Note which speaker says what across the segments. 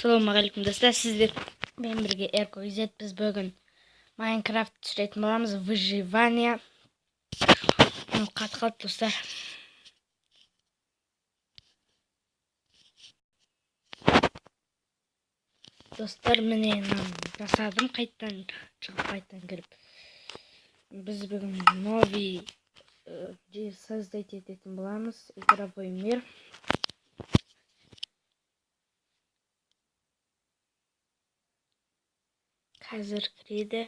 Speaker 1: Assalamualaikum dostlar, sizlerмен бірге Erko-Z biz bugün Minecraft түсіретін боламыз. Выживание. Қатқат достар. Достар, міне жасадым, қайттан шығып қайттан кіріп. Біз бүгін новый создать ететін боламыз. Игровой мир. Қазір кіреді.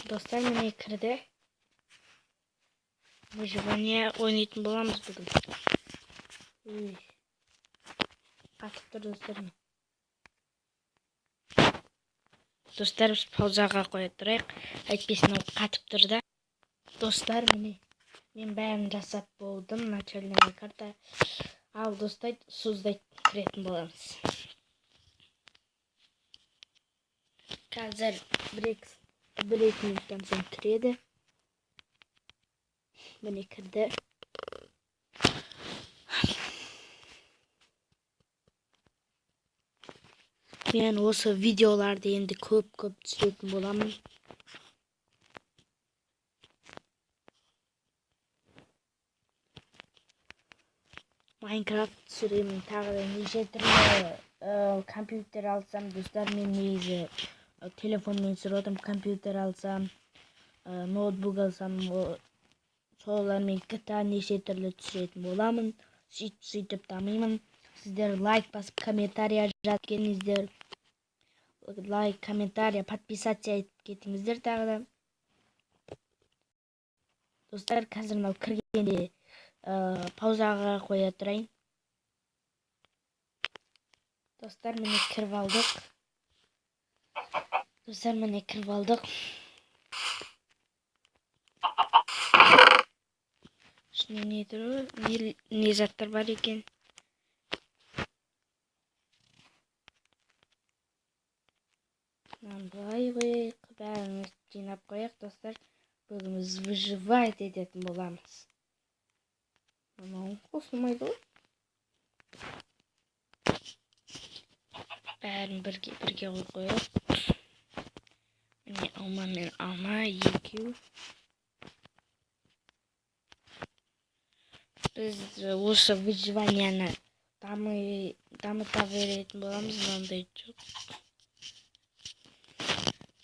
Speaker 1: Достар, міне кірді. Выживание ойнайтын боламыз бүгін. Қатып тұр достар. Достар, біз паузаға қоя тұрайық. Әйтпесін ол қатып тұрды. Достар, міне мен бәрін жасап болдым. Начальная карта. Ал достар, создать кіретін боламыз. Қазір бір-екі минуттан соң кіреді. Міне кірді. Мен осы видеоларды енді көп түсіретін боламын. Майнкрафт түсіремін. Тағы да неше түрлі компьютер алсам, достар, мен негізі телефонмен түсіріп отырмын. Компьютер алсам, ноутбук алсам, солармен GTA неше түрлі түсіретін боламын. Сөйтіп дамимын. Сіздер лайк басып, комментария жазып кетіңіздер. Лайк, комментария, подписаться етіп кетіңіздер тағы да. Достар, қазір мынау кіргенде паузаға қоя тұрайын. Достар, міне кіріп алдық. Достар, міне кіріп алдық. Ішіне не заттар бар екен. Былай қойық, бәріміз жинап қойық, достар. Бүгін біз выживать ететін боламыз. Мынау қосылмайды ғой. Бәрін бірге қойық. Міне алма мен алма, екеу. Біз осы выживанияны дамыта беретін боламыз. Мынандай жоқ.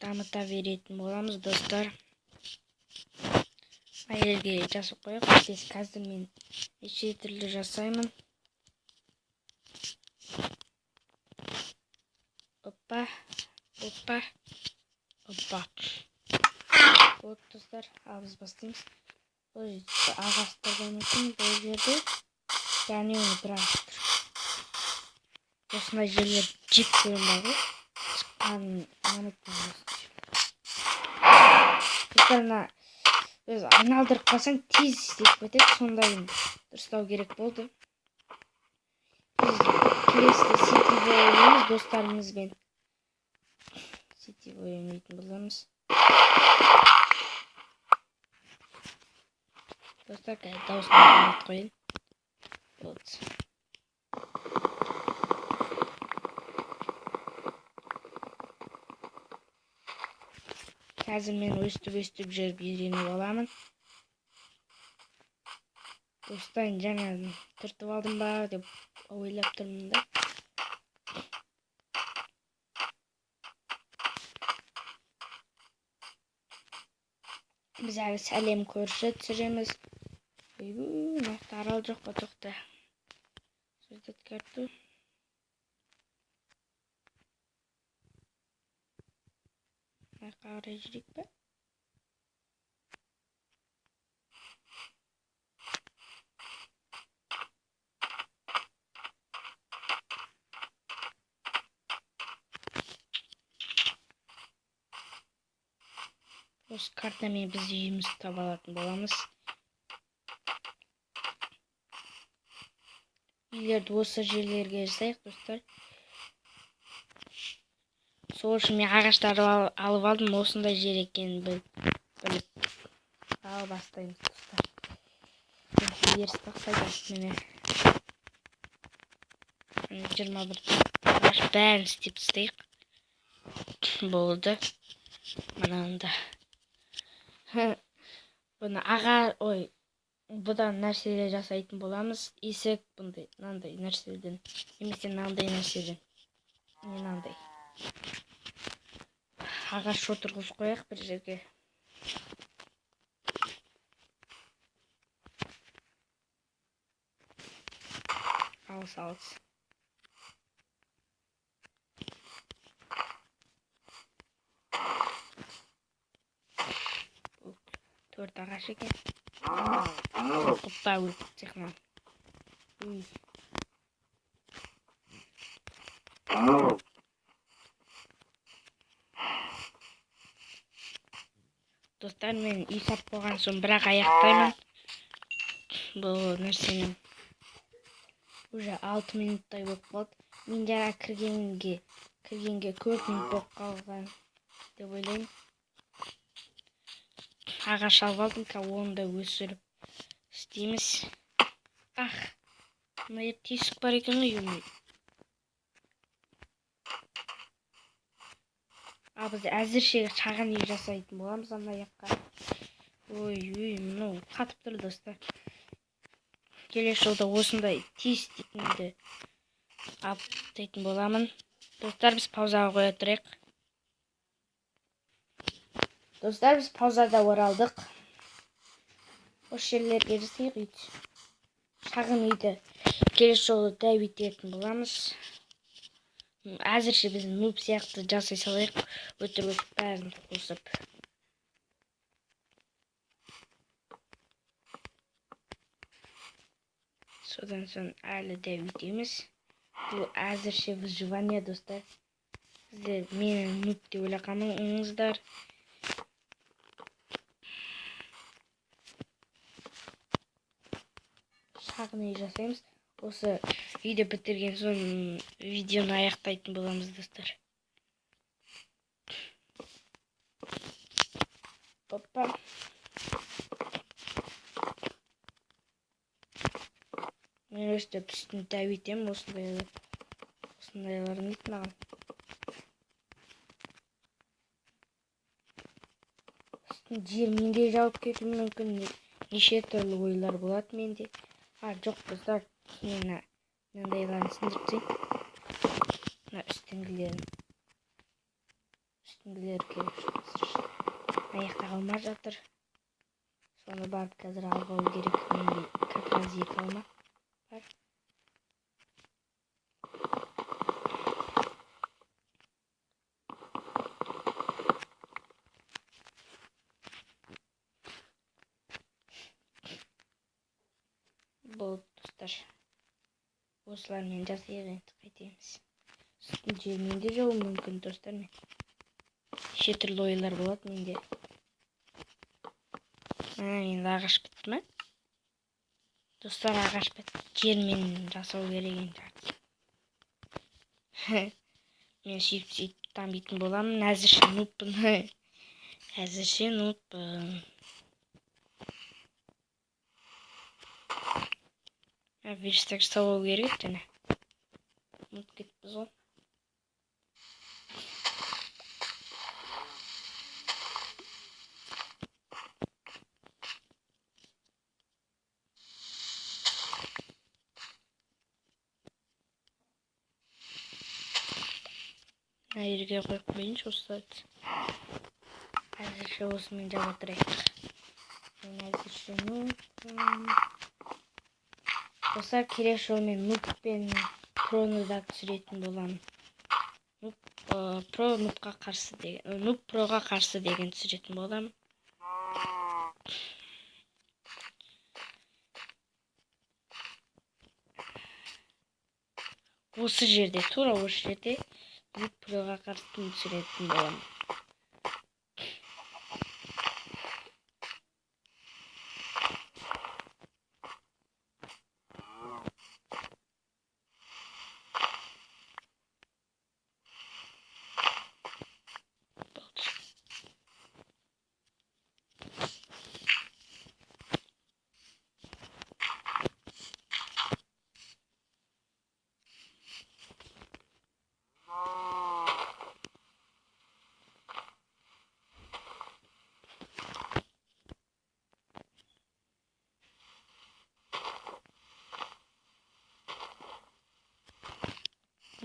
Speaker 1: Дамыта беретін боламыз, достар. Айерге жасып қойық. Біз қазір мен неше түрлі жасаймын. Опа. Вот, достар, ал біз бастаймыз. Ой, ағастырған екен бұл жерде. Яғни оны бірақ тұр. Осындай жерлер жек көрім бағы. Шыққанын анықтан достар. Достарына өз айналдырып қалсаң тез істеп кетеді. Сондайын дұрыстау керек болды. Біз келесіде сетевой ойнаймыз достарымызбен. Сетевой ойнайтын боламыз. Достар, дауысын қойып қойын. Вот. Қазір мен өстіп жүріп үйреніп аламын. Достар, жаңа түртіп алдым ба деп ойлап тұрмын да. Біз әлі сәлем көрші түсіреміз. Нақты арал жоқ па, тоқта. Создать карту. Қарай жүрек па? Осы картамен біз үйіміз таба алатын боламыз. Үйлерді осы жерлерге жасайық, достар. Сол үшін мен ағаштарды алып алдым, осындай жер екенін біліп. Ал бастаймыз, достар. Еріс тақсайды, міне. 21 бәрін істеп тастайық. Болды. Мынанда. Бұны бұдан нәрселер жасайтын боламыз. Есік мынандай нәрседен. Немесе мынандай нәрседен. Мынандай. Ағаш отырғызып қояйық бір жерге. Алыс. Төрт ағаш екен. Құтта өліп технан. Достар, мен үй сап болған соң бірақ аяқтаймын. Бұл нәрсенің уже 6 минуттай болып қалды. Мен жара кіргенге 4 минут болып қалған деп ойлаймын. Ағаш алып алдым, оны да өсіріп істейміз. Мына тесік бар екен ғой. Біз әзірше шағын үй жасайтын боламыз ана жаққа. Мынау қатып тұр достар. Келесі жолда осындай тез дейтінді аптайтын боламын. Достар, біз паузаға қоя тұрайық. Достар, біз паузада оралдық. Осы жерлерге жасайық үйді. Шағын үйді келесі жолда дәу ететін боламыз. Әзірше біз нуб сияқты жасай салайық. Өтірік бәрін қосып. Содан соң әлі дәу етеміз. Бұл әзірше выживание, достар. Сіздер мені нуб деп ойлағаныңыздар. Шағын үй жасаймыз. Осы видео бітірген соң видеоны аяқтайтын боламыз, достар. Опа. Мен өстіп үстін дәу етемін. Осындайларын ет маған. Үстін жер менде жауып кетуі мүмкін. Неше түрлі ойлар болады менде. Жоқ, достар. Мені мынандайларын сындыртайын. Үстіңгілері керек. Аяқта қалмай жатыр. Соны барып қазір алғау керек. Менде как раз 2 алма бар. Болды, достар. Осылармен жасайық, қайтеміз. Сүттің жермен де жауы мүмкін, достар. Неше түрлі ойлар болады менде. Енді ағаш бітті ме? Достар, ағаш бітті. Жермен жасау керек енді. Мен сөйтіп дамитын боламын. Әзірше нубпын. Верстак салу керек және. Ұмытып кетіппіз ғой. Жерге қойып қойыншы осыларды. Әзірше осымен жаба тұрайық. Мен әзірше нубпын. Достар, келесі жолмен нуб пен проны да түсіретін боламын. Нуб проға қарсы деген түсіретін боламын. Осы жерде, тура осы жерде нуб проға қарсы түсіретін боламын.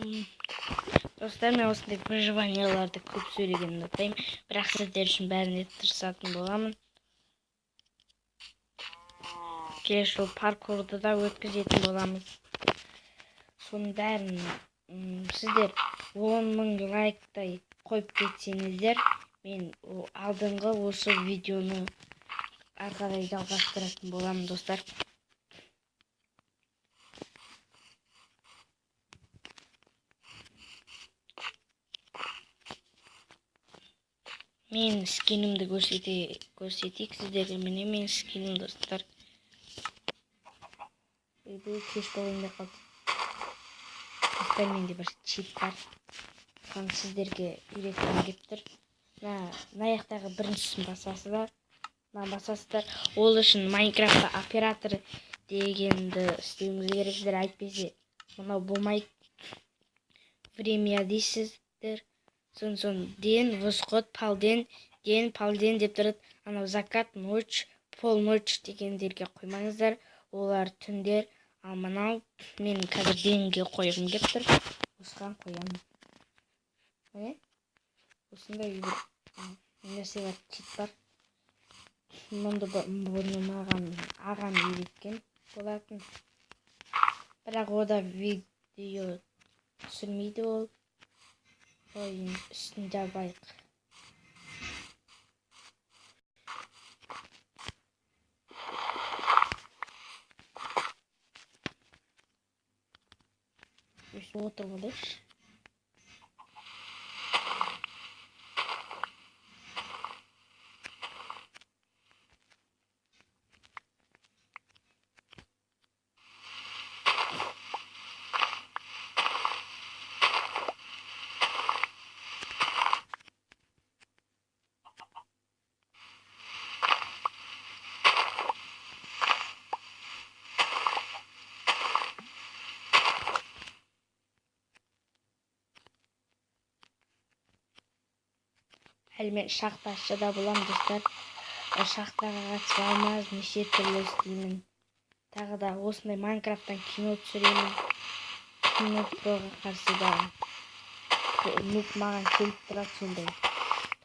Speaker 1: Достар, мен осындай выживанияларды көп сөйлегенін атаймын, бірақ сіздер үшін бәріне тырысатын боламын. Келесі жолы паркурды да өткізетін боламыз. Соның бәрін сіздер 10.000 лайктай қойып кетсеңіздер, мен алдыңғы осы видеоны арқадай жалғастыратын боламын, достар. Мен скинімді көрсетейік сіздерге. Міне мен скинім, достар. Бұл кеш болғанда қалды. Достар, менде бір чип бар. Соны сіздерге үйреткім келіп тұр. Аяқтағы біріншісін басасыздар. Ол үшін Майнкрафтта оператор дегенді істеуіңіз керексіздер. Айтпесе мынау болмайды. Время дейсіздер. Сон ден, восход, палден деп тұрады. Анау закат, ночь, полночь дегендерге қоймаңыздар. Олар түндер. Ал мынау мен қазір денге қойғым келіп тұр. Осыған қоямын. Міне? Осындай нәрсе бар, чит бар. Мұны маған ағам үйреткен болатын. Бірақ ода видео түсірмейді ол. Ойын үстінде байық. Үсті отырып алайықшы. Әлі мен шахташыда боламын, достар. Шахтаға қатысып алмаз, неше түрлі істеймін. Тағы да осындай Майнкрафттан кино түсіремін. Кино проға қарсы да нуп маған келіп тұрады сондай.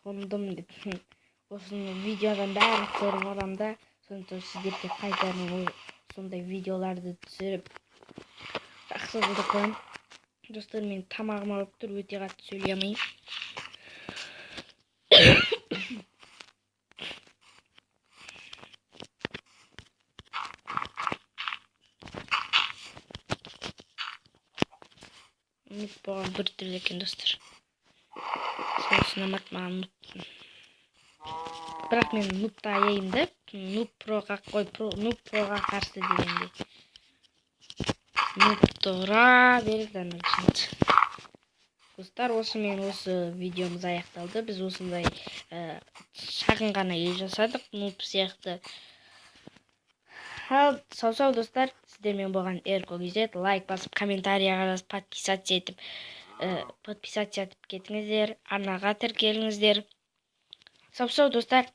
Speaker 1: Тондым деп. Осыны видеодан бәрін көріп аламда. Сондықтан сіздерге қайтадан сондай видеоларды түсіріп жақсы болды қоям. Достар, мен тамағым алып тұр, өте қатты сөйлей алмайым. Нуп болған бір түрлі екен, достар. Сосын амат маған нуптын. Бірақ мен нупта аяйым да. Нуп проға қарсы дегенде. Нуп тұра берді әміршінді. Достар, мен осы видеомыз аяқталды. Біз осындай шағын ғана ел жасадық. Нуп сияқты. Сау достар, сіздермен болған Эркогизет. Лайк басып, комментарияға жазып, подписация етіп кетіңіздер. Арнаға тіркеліңіздер. Сау достар.